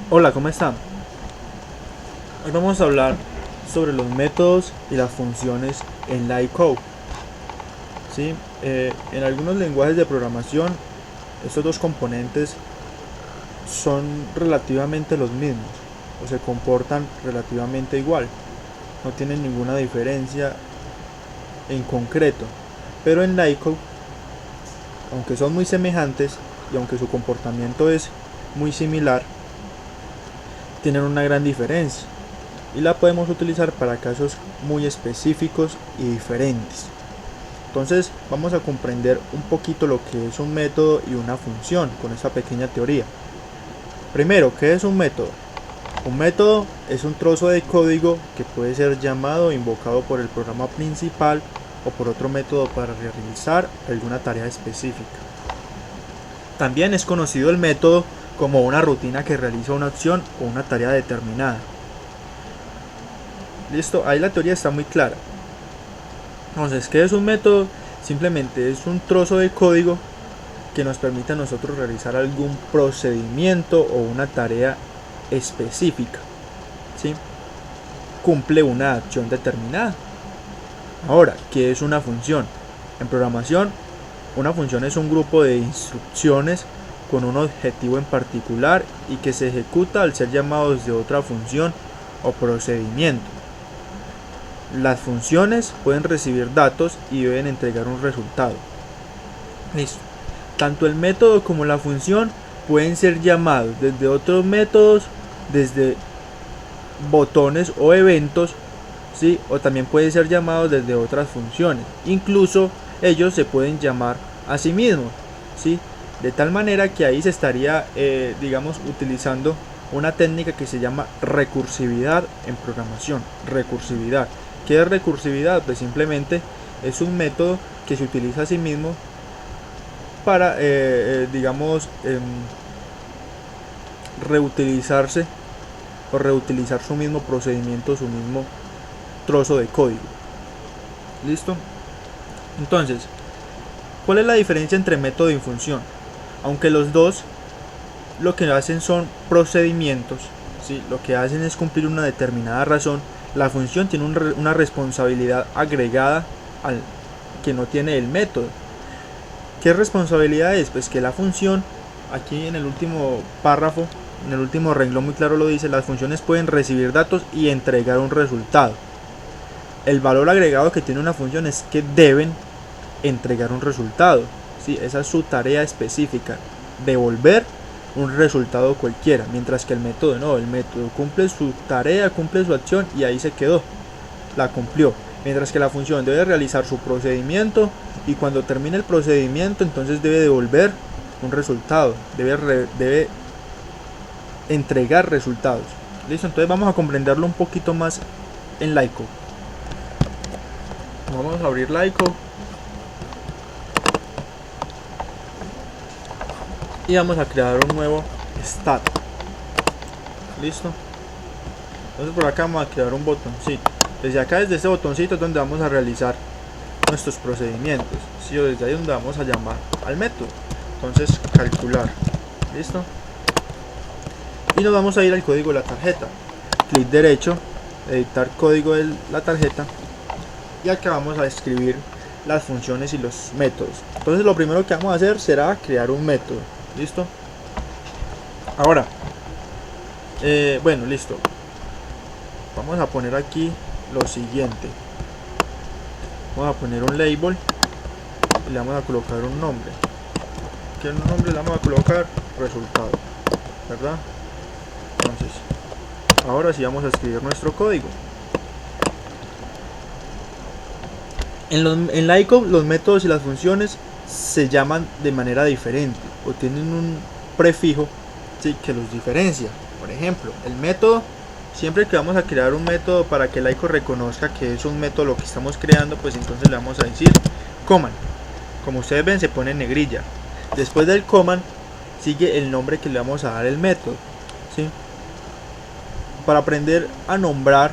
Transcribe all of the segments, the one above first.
Hola, ¿cómo están? Hoy vamos a hablar sobre los métodos y las funciones en LikeCode. ¿Sí? En algunos lenguajes de programación, estos dos componentes son relativamente los mismos o se comportan relativamente igual. No tienen ninguna diferencia en concreto. Pero en LikeCode, aunque son muy semejantes y aunque su comportamiento es muy similar, tienen una gran diferencia y la podemos utilizar para casos muy específicos y diferentes. Entonces vamos a comprender un poquito lo que es un método y una función con esta pequeña teoría. Primero, ¿qué es un método? Un método es un trozo de código que puede ser llamado o invocado por el programa principal o por otro método para realizar alguna tarea específica. También es conocido el método como una rutina que realiza una acción o una tarea determinada. Listo, ahí la teoría está muy clara. Entonces, ¿qué es un método? Simplemente es un trozo de código que nos permite a nosotros realizar algún procedimiento o una tarea específica. ¿Sí? Cumple una acción determinada. Ahora, ¿qué es una función? En programación, una función es un grupo de instrucciones con un objetivo en particular y que se ejecuta al ser llamados de otra función o procedimiento. Las funciones pueden recibir datos y deben entregar un resultado. Listo. Tanto el método como la función pueden ser llamados desde otros métodos, desde botones o eventos, ¿sí? O también pueden ser llamados desde otras funciones. Incluso ellos se pueden llamar a sí mismos, ¿sí? De tal manera que ahí se estaría, utilizando una técnica que se llama recursividad en programación. Recursividad. ¿Qué es recursividad? Pues simplemente es un método que se utiliza a sí mismo para, reutilizarse o reutilizar su mismo procedimiento, su mismo trozo de código. ¿Listo? Entonces, ¿cuál es la diferencia entre método y función? Aunque los dos lo que hacen son procedimientos, ¿sí? Lo que hacen es cumplir una determinada razón. La función tiene una responsabilidad agregada al que no tiene el método. ¿Qué responsabilidad es? Pues que la función, aquí en el último párrafo, en el último renglón muy claro lo dice, las funciones pueden recibir datos y entregar un resultado. El valor agregado que tiene una función es que deben entregar un resultado, ¿sí? Esa es su tarea específica, devolver un resultado cualquiera, mientras que el método no, el método cumple su tarea, cumple su acción y ahí se quedó, la cumplió, mientras que la función debe realizar su procedimiento y cuando termine el procedimiento entonces debe devolver un resultado, debe entregar resultados. Listo, entonces vamos a comprenderlo un poquito más en LikeCode. Vamos a abrir LikeCode y vamos a crear un nuevo stat. Listo. Entonces por acá vamos a crear un botoncito. Desde acá, desde este botoncito es donde vamos a realizar nuestros procedimientos. ¿Sí? O desde ahí donde vamos a llamar al método. Entonces calcular. Listo. Y nos vamos a ir al código de la tarjeta. Clic derecho, editar código de la tarjeta. Y acá vamos a escribir las funciones y los métodos. Entonces lo primero que vamos a hacer será crear un método. ¿Listo? Ahora, bueno, listo. Vamos a poner aquí lo siguiente. Vamos a poner un label y le vamos a colocar un nombre. ¿Qué nombre le vamos a colocar? Resultado, ¿verdad? Entonces, ahora sí vamos a escribir nuestro código. En LikeCode los métodos y las funciones se llaman de manera diferente o tienen un prefijo, ¿sí?, que los diferencia. Por ejemplo, el método, siempre que vamos a crear un método para que LikeCode reconozca que es un método lo que estamos creando, pues entonces le vamos a decir command. Como ustedes ven, se pone en negrilla. Después del command sigue el nombre que le vamos a dar al método, ¿sí? Para aprender a nombrar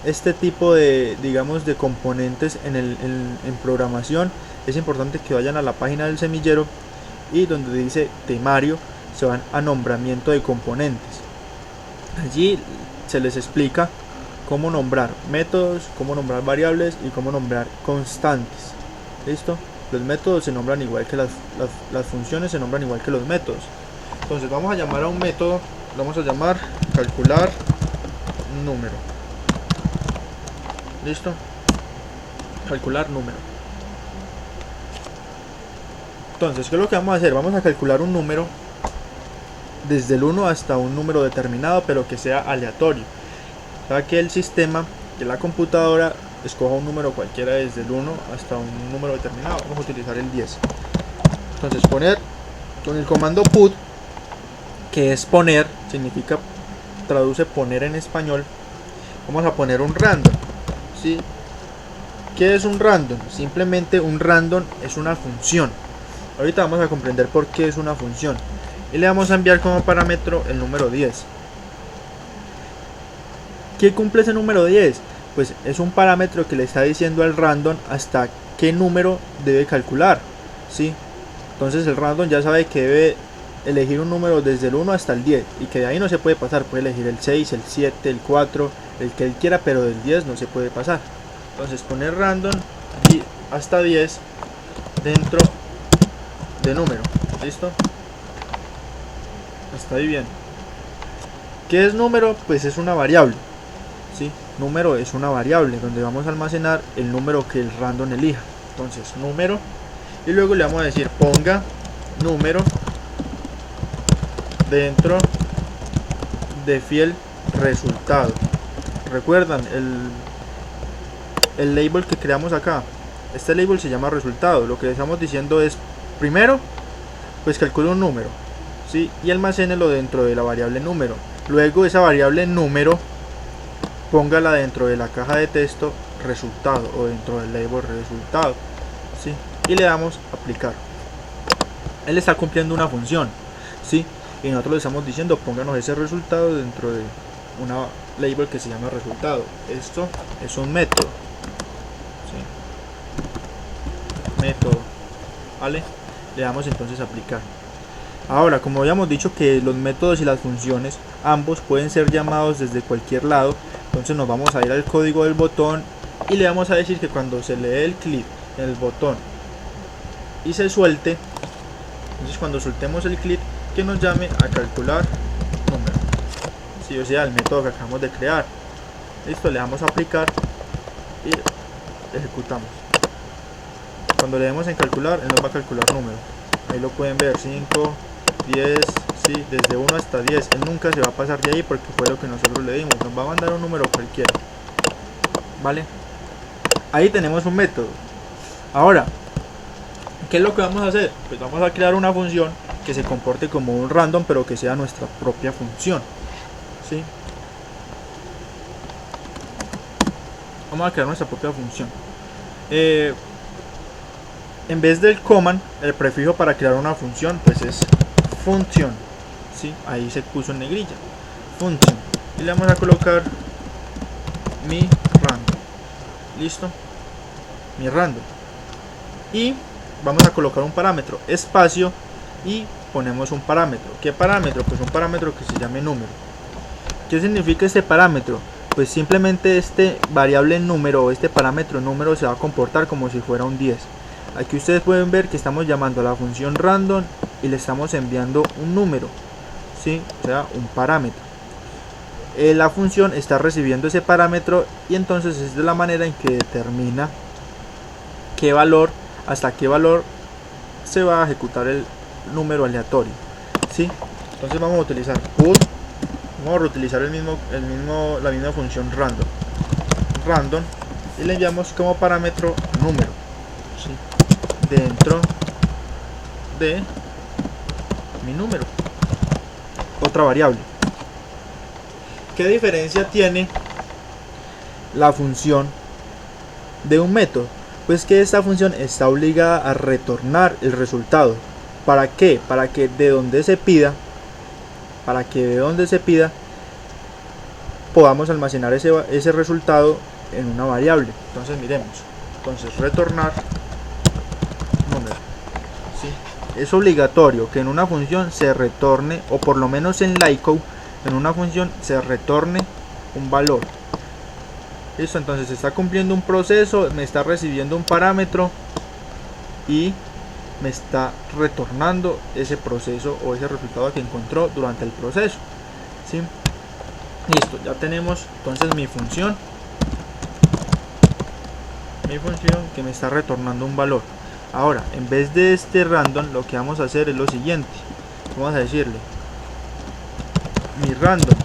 este tipo de, de componentes en programación, es importante que vayan a la página del semillero y donde dice temario se van a nombramiento de componentes. Allí se les explica cómo nombrar métodos, cómo nombrar variables y cómo nombrar constantes. ¿Listo? Los métodos se nombran igual que las funciones se nombran igual que los métodos. Entonces vamos a llamar a un método, lo vamos a llamar calcular número. ¿Listo? Calcular número. Entonces, ¿qué es lo que vamos a hacer? Vamos a calcular un número desde el 1 hasta un número determinado, pero que sea aleatorio. Para que el sistema de la computadora escoja un número cualquiera desde el 1 hasta un número determinado. Vamos a utilizar el 10. Entonces, poner con el comando put, que es poner, significa, traduce poner en español. Vamos a poner un random. ¿Sí? ¿Qué es un random? Simplemente un random es una función. Ahorita vamos a comprender por qué es una función. Y le vamos a enviar como parámetro el número 10. ¿Qué cumple ese número 10? Pues es un parámetro que le está diciendo al random hasta qué número debe calcular. ¿Sí? Entonces el random ya sabe que debe elegir un número desde el 1 hasta el 10. Y que de ahí no se puede pasar. Puede elegir el 6, el 7, el 4, el que él quiera, pero del 10 no se puede pasar. Entonces poner random y hasta 10 dentro de número. ¿Listo? Hasta ahí bien. ¿Qué es número? Pues es una variable. ¿Sí? Número es una variable donde vamos a almacenar el número que el random elija. Entonces número, y luego le vamos a decir ponga número dentro de fiel resultado. Recuerdan el label que creamos acá. Este label se llama resultado. Lo que le estamos diciendo es, primero, pues calcule un número, ¿sí? Y almacénelo dentro de la variable número. Luego esa variable número póngala dentro de la caja de texto resultado o dentro del label resultado, ¿sí? Y le damos aplicar. Él está cumpliendo una función, ¿sí? Y nosotros le estamos diciendo pónganos ese resultado dentro de una label que se llama resultado. Esto es un método, ¿sí? Método, ¿vale? Le damos entonces aplicar. Ahora, como habíamos dicho que los métodos y las funciones ambos pueden ser llamados desde cualquier lado, entonces nos vamos a ir al código del botón y le vamos a decir que cuando se le dé el clic en el botón y se suelte, entonces cuando soltemos el clic, que nos llame a calcular número, sí, o sea, el método que acabamos de crear. Listo, le damos a aplicar y ejecutamos. Cuando le demos en calcular, él nos va a calcular número. Ahí lo pueden ver, 5, 10, sí, desde 1 hasta 10. Él nunca se va a pasar de ahí porque fue lo que nosotros le dimos. Nos va a mandar un número cualquiera, ¿vale? Ahí tenemos un método. Ahora, ¿qué es lo que vamos a hacer? Pues vamos a crear una función que se comporte como un random, pero que sea nuestra propia función, ¿sí? Vamos a crear nuestra propia función. En vez del command, el prefijo para crear una función pues es función, ¿sí? Ahí se puso en negrilla, función, y le vamos a colocar mi random. Listo, mi random, y vamos a colocar un parámetro, espacio, y ponemos un parámetro. ¿Qué parámetro? Pues un parámetro que se llame número. ¿Qué significa este parámetro? Pues simplemente este variable número o este parámetro número se va a comportar como si fuera un 10. Aquí ustedes pueden ver que estamos llamando a la función random y le estamos enviando un número, ¿sí? O sea, un parámetro. La función está recibiendo ese parámetro y entonces es de la manera en que determina qué valor, hasta qué valor se va a ejecutar el número aleatorio, ¿sí? Entonces vamos a utilizar put, vamos a reutilizar la misma función random y le enviamos como parámetro número, ¿sí? Dentro de mi número, otra variable. ¿Qué diferencia tiene la función de un método? Pues que esta función está obligada a retornar el resultado. ¿Para qué? Para que de donde se pida podamos almacenar ese resultado en una variable. Entonces miremos, entonces retornar número, ¿sí? Es obligatorio que en una función se retorne, o por lo menos en LICO en una función se retorne un valor. Listo, entonces se está cumpliendo un proceso, me está recibiendo un parámetro y me está retornando ese proceso o ese resultado que encontró durante el proceso, ¿sí? Listo, ya tenemos entonces mi función que me está retornando un valor. Ahora, en vez de este random, lo que vamos a hacer es lo siguiente. Vamos a decirle mi random,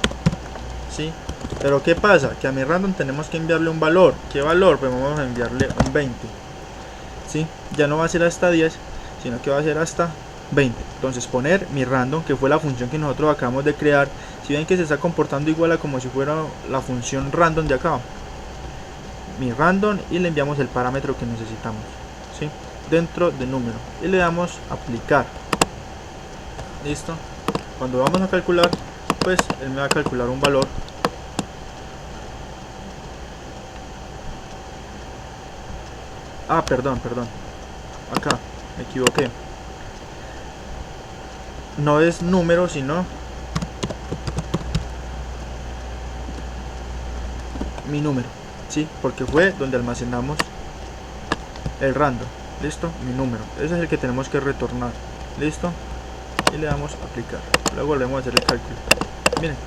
¿sí? Pero ¿qué pasa? Que a mi random tenemos que enviarle un valor. ¿Qué valor? Pues vamos a enviarle un 20, ¿sí? Ya no va a ser hasta 10, sino que va a ser hasta 20. Entonces poner mi random, que fue la función que nosotros acabamos de crear. Si ven que se está comportando igual a como si fuera la función random de acá, mi random, y le enviamos el parámetro que necesitamos, ¿sí? Dentro del número, y le damos aplicar. Listo. Cuando vamos a calcular, pues él me va a calcular un valor. Perdón, acá me equivoqué, no es número sino mi número, ¿sí? Porque fue donde almacenamos el random. Listo, mi número, ese es el que tenemos que retornar. Listo, y le damos aplicar. Luego volvemos a hacer el cálculo. Miren,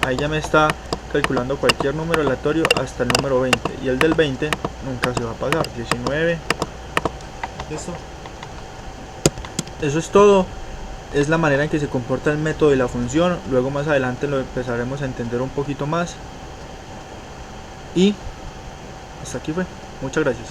ahí ya me está calculando cualquier número aleatorio hasta el número 20, y el del 20 nunca se va a pasar. 19. Listo, eso es todo. Es la manera en que se comporta el método y la función. Luego más adelante lo empezaremos a entender un poquito más. Y hasta aquí fue. Muchas gracias.